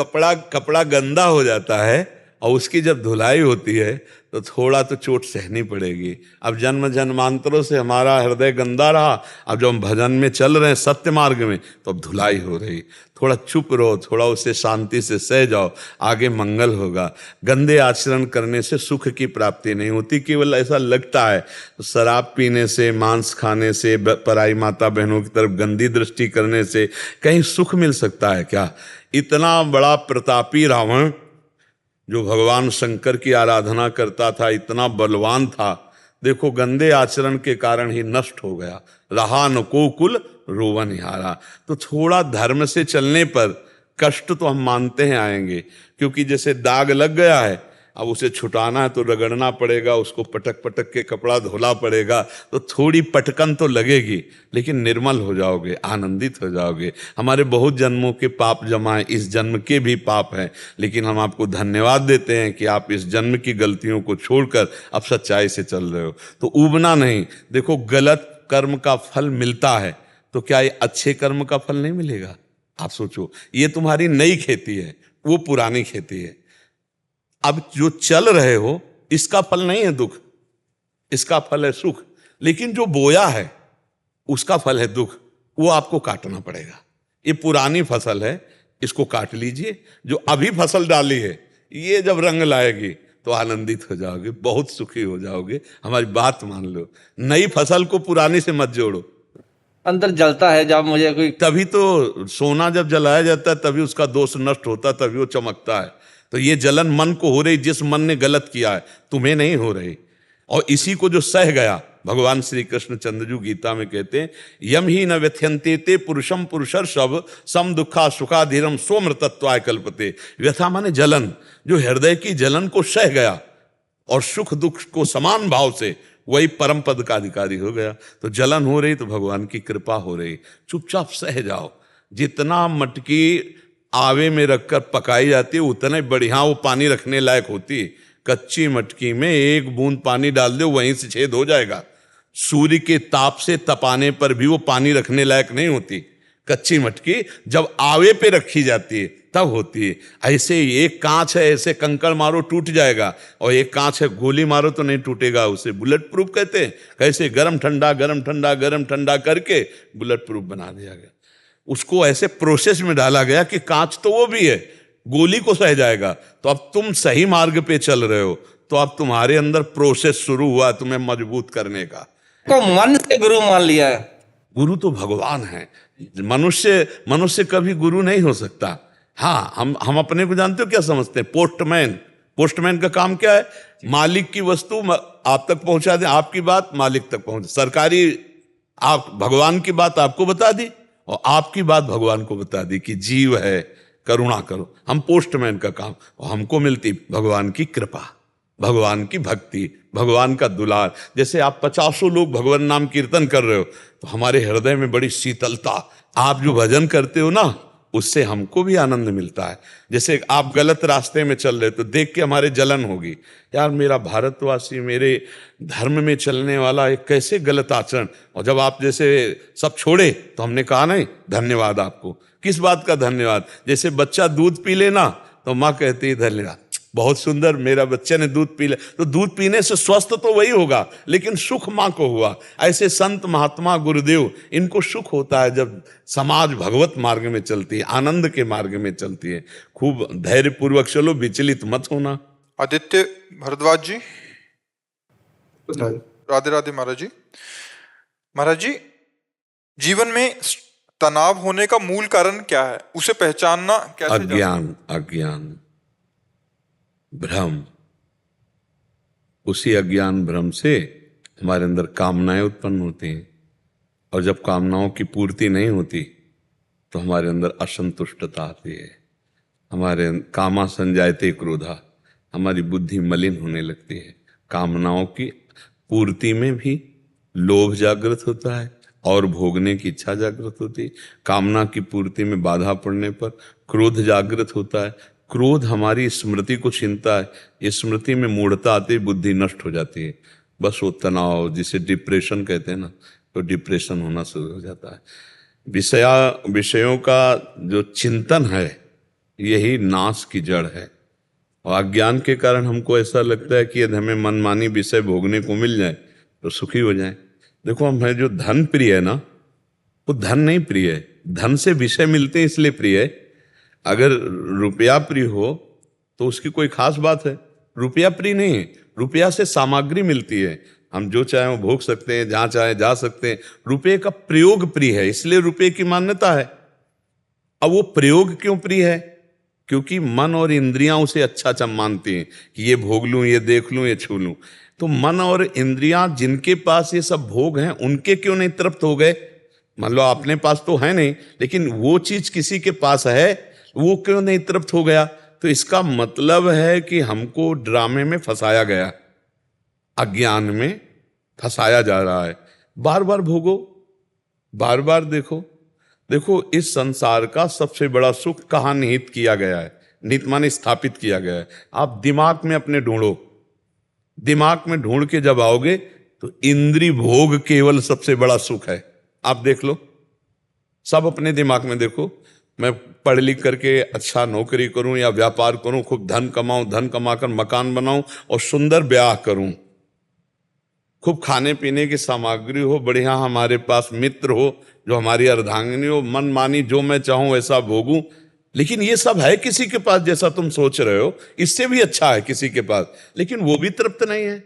कपड़ा गंदा हो जाता है और उसकी जब धुलाई होती है तो थोड़ा तो चोट सहनी पड़ेगी। अब जन्म जन्मांतरों से हमारा हृदय गंदा रहा, अब जब हम भजन में चल रहे हैं सत्य मार्ग में, तो अब धुलाई हो रही। थोड़ा चुप रहो, थोड़ा उसे शांति से सह जाओ, आगे मंगल होगा। गंदे आचरण करने से सुख की प्राप्ति नहीं होती, केवल ऐसा लगता है। शराब पीने से, मांस खाने से, पराई माता बहनों की तरफ गंदी दृष्टि करने से कहीं सुख मिल सकता है क्या? इतना बड़ा प्रतापी रावण जो भगवान शंकर की आराधना करता था, इतना बलवान था, देखो गंदे आचरण के कारण ही नष्ट हो गया। रहा न को कुल रोवन हारा। तो थोड़ा धर्म से चलने पर कष्ट तो हम मानते हैं आएंगे, क्योंकि जैसे दाग लग गया है, अब उसे छुटाना है तो रगड़ना पड़ेगा, उसको पटक पटक के कपड़ा धोना पड़ेगा, तो थोड़ी पटकन तो लगेगी, लेकिन निर्मल हो जाओगे, आनंदित हो जाओगे। हमारे बहुत जन्मों के पाप जमा हैं, इस जन्म के भी पाप हैं, लेकिन हम आपको धन्यवाद देते हैं कि आप इस जन्म की गलतियों को छोड़कर अब सच्चाई से चल रहे हो। तो ऊबना नहीं। देखो, गलत कर्म का फल मिलता है, तो क्या ये अच्छे कर्म का फल नहीं मिलेगा? आप सोचो, ये तुम्हारी नई खेती है, वो पुरानी खेती है। अब जो चल रहे हो, इसका फल नहीं है दुख, इसका फल है सुख। लेकिन जो बोया है उसका फल है दुख, वो आपको काटना पड़ेगा। ये पुरानी फसल है, इसको काट लीजिए। जो अभी फसल डाली है ये जब रंग लाएगी तो आनंदित हो जाओगे, बहुत सुखी हो जाओगे। हमारी बात मान लो, नई फसल को पुरानी से मत जोड़ो। अंदर जलता है जब मुझे कोई, तभी तो सोना जब जलाया जाता है तभी उसका दोष नष्ट होता है, तभी वो चमकता है। तो ये जलन मन को हो रही, जिस मन ने गलत किया है, तुम्हें नहीं हो रही। और इसी को जो सह गया, भगवान श्री कृष्ण चंद्रजू गीता में कहते हैं, यम ही न व्यथ्यंते ते पुरुषम पुरुषर सब सम दुखा सुखाधीरम सोमृतत्वाय कल्पते। व्यथा माने जलन, जो हृदय की जलन को सह गया और सुख दुख को समान भाव से, वही परम पद का अधिकारी हो गया। तो जलन हो रही तो भगवान की कृपा हो रही, चुपचाप सह जाओ। जितना मटकी आवे में रखकर पकाई जाती है उतना ही बढ़िया वो पानी रखने लायक होती है। कच्ची मटकी में एक बूंद पानी डाल दो, वहीं से छेद हो जाएगा। सूर्य के ताप से तपाने पर भी वो पानी रखने लायक नहीं होती। कच्ची मटकी जब आवे पे रखी जाती है तब होती है। ऐसे एक कांच है, ऐसे कंकड़ मारो टूट जाएगा, और एक कांच है गोली मारो तो नहीं टूटेगा। उसे बुलेट प्रूफ कहते हैं। कैसे गरम ठंडा गरम ठंडा गरम ठंडा करके बुलेट प्रूफ बना दिया गया। उसको ऐसे प्रोसेस में डाला गया कि कांच तो वो भी है, गोली को सह जाएगा। तो अब तुम सही मार्ग पे चल रहे हो, तो अब तुम्हारे अंदर प्रोसेस शुरू हुआ तुम्हें मजबूत करने का। को मन से गुरु मान लिया है। गुरु तो भगवान है, मनुष्य कभी गुरु नहीं हो सकता। हाँ, हम अपने को जानते हो क्या समझते हैं? पोस्टमैन का काम क्या है? मालिक की वस्तु आप तक पहुंचा दे, आपकी बात मालिक तक पहुंचे। सरकारी, आप भगवान की बात आपको बता दी और आपकी बात भगवान को बता दी कि जीव है, करुणा करो। हम पोस्टमैन का काम, और हमको मिलती भगवान की कृपा, भगवान की भक्ति, भगवान का दुलार। जैसे आप 50 लोग भगवान नाम कीर्तन कर रहे हो तो हमारे हृदय में बड़ी शीतलता। आप जो भजन करते हो ना, उससे हमको भी आनंद मिलता है। जैसे आप गलत रास्ते में चल रहे तो देख के हमारे जलन होगी, यार मेरा भारतवासी, मेरे धर्म में चलने वाला एक कैसे गलत आचरण। और जब आप जैसे सब छोड़े तो हमने कहा नहीं धन्यवाद आपको। किस बात का धन्यवाद? जैसे बच्चा दूध पी लेना तो माँ कहती है धन्यवाद, बहुत सुंदर मेरा बच्चे ने दूध पी ले। तो दूध पीने से स्वस्थ तो वही होगा, लेकिन सुख माँ को हुआ। ऐसे संत महात्मा गुरुदेव, इनको सुख होता है जब समाज भगवत मार्ग में चलती है, आनंद के मार्ग में चलती है। खूब धैर्य पूर्वक चलो, विचलित मत होना। आदित्य भारद्वाज जी, राधे राधे महाराज जी। महाराज जी, जीवन में तनाव होने का मूल कारण क्या है? उसे पहचानना कैसे? अज्ञान, भ्रम। उसी अज्ञान भ्रम से हमारे अंदर कामनाएं उत्पन्न होती हैं, और जब कामनाओं की पूर्ति नहीं होती तो हमारे अंदर असंतुष्टता आती है। हमारे कामा संजायते क्रोधा, हमारी बुद्धि मलिन होने लगती है। कामनाओं की पूर्ति में भी लोभ जागृत होता है और भोगने की इच्छा जागृत होती है। कामना की पूर्ति में बाधा पड़ने पर क्रोध जागृत होता है। क्रोध हमारी स्मृति को छीनता है। स्मृति में मूढ़ता आती है, बुद्धि नष्ट हो जाती है। बस वो तनाव, जिसे डिप्रेशन कहते हैं ना, तो डिप्रेशन होना शुरू हो जाता है। विषयों का जो चिंतन है यही नाश की जड़ है। और अज्ञान के कारण हमको ऐसा लगता है कि यदि हमें मनमानी विषय भोगने को मिल जाए तो सुखी हो जाए। देखो, हमें जो धन प्रिय है ना, वो धन नहीं प्रिय है, धन से विषय मिलते हैं इसलिए प्रिय है। अगर रुपया प्रिय हो तो उसकी कोई खास बात है। रुपया प्रिय नहीं है, रुपया से सामग्री मिलती है, हम जो चाहे वो भोग सकते हैं, जहां चाहे जा सकते हैं। रुपये का प्रयोग प्रिय है, इसलिए रुपये की मान्यता है। अब वो प्रयोग क्यों प्रिय है? क्योंकि मन और इंद्रियां उसे अच्छा मानती हैं कि ये भोग लूं, ये देख लूं, ये छू लूं। तो मन और इंद्रियां जिनके पास ये सब भोग हैं, उनके क्यों नहीं तृप्त हो गए? मान लो अपने पास तो है नहीं, लेकिन वो चीज किसी के पास है, वो क्यों नहीं तृप्त हो गया? तो इसका मतलब है कि हमको ड्रामे में फंसाया गया, अज्ञान में फंसाया जा रहा है। बार बार भोगो, बार बार देखो। इस संसार का सबसे बड़ा सुख कहाँ निहित किया गया है? निहित माने स्थापित किया गया है। आप दिमाग में अपने ढूंढो, दिमाग में ढूंढ के जब आओगे तो इंद्रिय भोग केवल सबसे बड़ा सुख है। आप देख लो, सब अपने दिमाग में देखो। मैं पढ़ लिख करके अच्छा नौकरी करूं या व्यापार करूं, खूब धन कमाऊं, धन कमाकर मकान बनाऊं और सुंदर ब्याह करूं, खूब खाने पीने की सामग्री हो, बढ़िया हमारे पास मित्र हो, जो हमारी अर्धांगिनी हो, मन मानी जो मैं चाहूं वैसा भोगूं। लेकिन ये सब है किसी के पास जैसा तुम सोच रहे हो, इससे भी अच्छा है किसी के पास, लेकिन वो भी तृप्त नहीं है।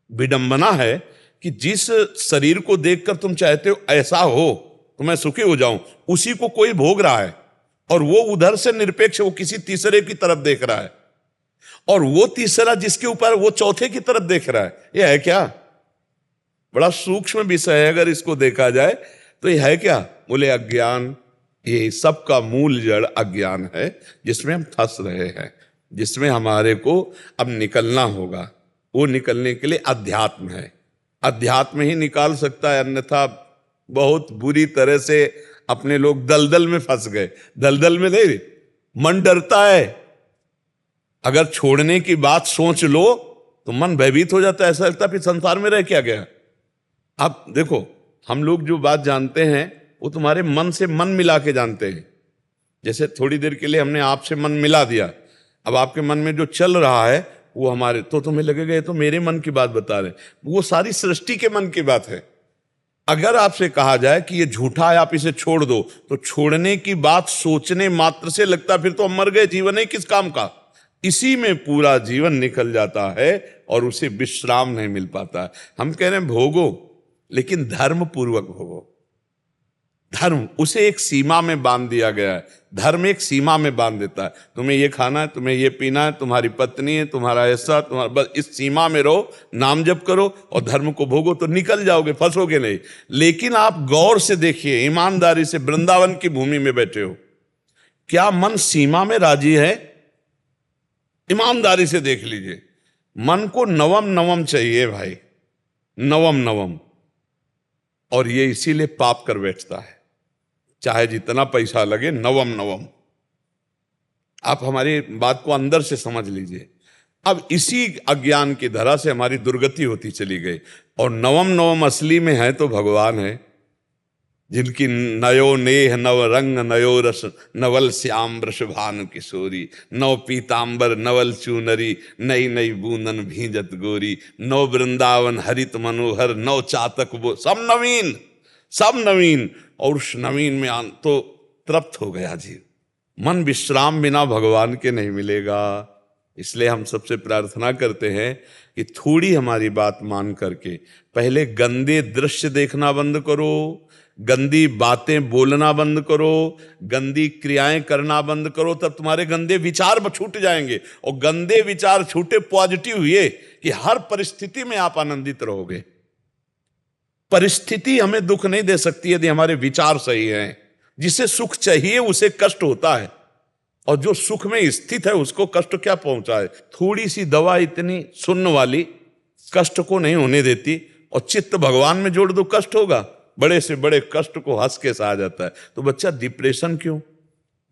विडंबना है कि जिस शरीर को देखकर तुम चाहते हो ऐसा हो तो मैं सुखी हो जाऊं, उसी को कोई भोग रहा है और वो उधर से निरपेक्ष वो किसी तीसरे की तरफ देख रहा है, और वो तीसरा जिसके ऊपर वो चौथे की तरफ देख रहा है। ये है क्या? बड़ा सूक्ष्म विषय है। अगर इसको देखा जाए तो ये है क्या? बोले अज्ञान। ये सब का मूल जड़ अज्ञान है, जिसमें हम फंस रहे हैं, जिसमें हमारे को अब निकलना होगा। वो निकलने के लिए अध्यात्म है, अध्यात्म ही निकाल सकता है, अन्यथा बहुत बुरी तरह से अपने लोग दलदल में फंस गए। दलदल में नहीं, मन डरता है। अगर छोड़ने की बात सोच लो तो मन भयभीत हो जाता है, ऐसा लगता है फिर संसार में रह क्या गया। अब देखो, हम लोग जो बात जानते हैं वो तुम्हारे मन से मन मिला के जानते हैं। जैसे थोड़ी देर के लिए हमने आपसे मन मिला दिया, अब आपके मन में जो चल रहा है वो हमारे, तो तुम्हें लगेगा ये तो मेरे मन की बात बता रहे, वो सारी सृष्टि के मन की बात है। अगर आपसे कहा जाए कि ये झूठा है, आप इसे छोड़ दो, तो छोड़ने की बात सोचने मात्र से लगता फिर तो हम मर गए, जीवन है किस काम का। इसी में पूरा जीवन निकल जाता है और उसे विश्राम नहीं मिल पाता है। हम कह रहे हैं भोगो, लेकिन धर्म पूर्वक भोगो। धर्म, उसे एक सीमा में बांध दिया गया है। धर्म एक सीमा में बांध देता है, तुम्हें ये खाना है, तुम्हें ये पीना है, तुम्हारी पत्नी है, तुम्हारा ऐसा, तुम्हारा, बस इस सीमा में रहो, नाम जप करो और धर्म को भोगो तो निकल जाओगे, फंसोगे नहीं। लेकिन आप गौर से देखिए, ईमानदारी से, वृंदावन की भूमि में बैठे हो, क्या मन सीमा में राजी है? ईमानदारी से देख लीजिए, मन को नवम नवम चाहिए भाई, नवम नवम। और ये इसीलिए पाप कर बैठता है, चाहे जितना पैसा लगे, नवम नवम। आप हमारी बात को अंदर से समझ लीजिए। अब इसी अज्ञान की धरा से हमारी दुर्गति होती चली गई, और नवम नवम असली में है तो भगवान है, जिनकी नयो नेह नव रंग नयो रस, नवल श्याम वृषभानु किशोरी, नव पीतांबर नवल चूनरी, नई नई बूंदन भींजत गोरी, नव वृंदावन हरित मनोहर, नव चातक वो, सब नवीन, सब नवीन। और उस नवीन में तो तृप्त हो गया जीव। मन विश्राम बिना भगवान के नहीं मिलेगा। इसलिए हम सबसे प्रार्थना करते हैं कि थोड़ी हमारी बात मान करके पहले गंदे दृश्य देखना बंद करो, गंदी बातें बोलना बंद करो, गंदी क्रियाएं करना बंद करो, तब तुम्हारे गंदे विचार छूट जाएंगे। और गंदे विचार छूटे, पॉजिटिव हुए कि हर परिस्थिति में आप आनंदित रहोगे। परिस्थिति हमें दुख नहीं दे सकती यदि हमारे विचार सही हैं। जिसे सुख चाहिए उसे कष्ट होता है, और जो सुख में स्थित है उसको कष्ट क्या पहुंचाए। थोड़ी सी दवा इतनी सुन्न वाली कष्ट को नहीं होने देती, और चित्त भगवान में जोड़ दो, कष्ट होगा। बड़े से बड़े कष्ट को हंस के सहा जाता है। तो बच्चा डिप्रेशन क्यों,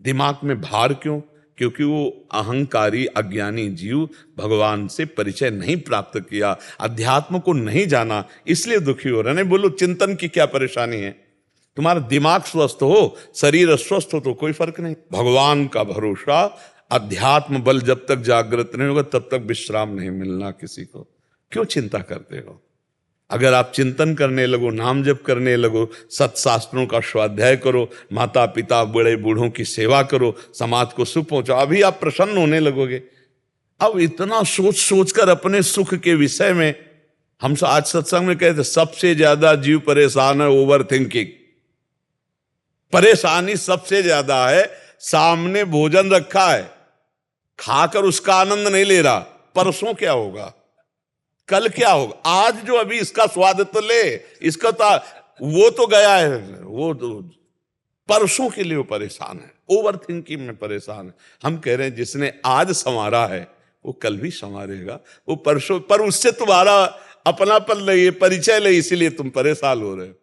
दिमाग में भार क्यों? क्योंकि वो अहंकारी अज्ञानी जीव भगवान से परिचय नहीं प्राप्त किया, अध्यात्म को नहीं जाना, इसलिए दुखी हो रहे। नहीं बोलो चिंतन की क्या परेशानी है, तुम्हारा दिमाग स्वस्थ हो, शरीर अस्वस्थ हो तो कोई फर्क नहीं। भगवान का भरोसा, अध्यात्म बल जब तक जागृत नहीं होगा तब तक विश्राम नहीं मिलना किसी को। क्यों चिंता करते हो? अगर आप चिंतन करने लगो, नाम जप करने लगो, सत्शास्त्रों का स्वाध्याय करो, माता पिता बड़े बूढ़ों की सेवा करो, समाज को सुख पहुंचाओ, अभी आप प्रसन्न होने लगोगे। अब इतना सोच सोचकर अपने सुख के विषय में, हम आज सत्संग में कहते सबसे ज्यादा जीव परेशान है ओवर थिंकिंग। परेशानी सबसे ज्यादा है, सामने भोजन रखा है, खाकर उसका आनंद नहीं ले रहा, परसों क्या होगा, कल क्या होगा, आज जो अभी इसका स्वाद तो ले, इसका तो वो तो गया है, वो तो परसों के लिए वो परेशान है, ओवर थिंकिंग में परेशान है। हम कह रहे हैं जिसने आज संवारा है वो कल भी संवारेगा, वो परसों, पर उससे तुम्हारा अपनापन नहीं, परिचय नहीं, इसीलिए तुम परेशान हो रहे हो।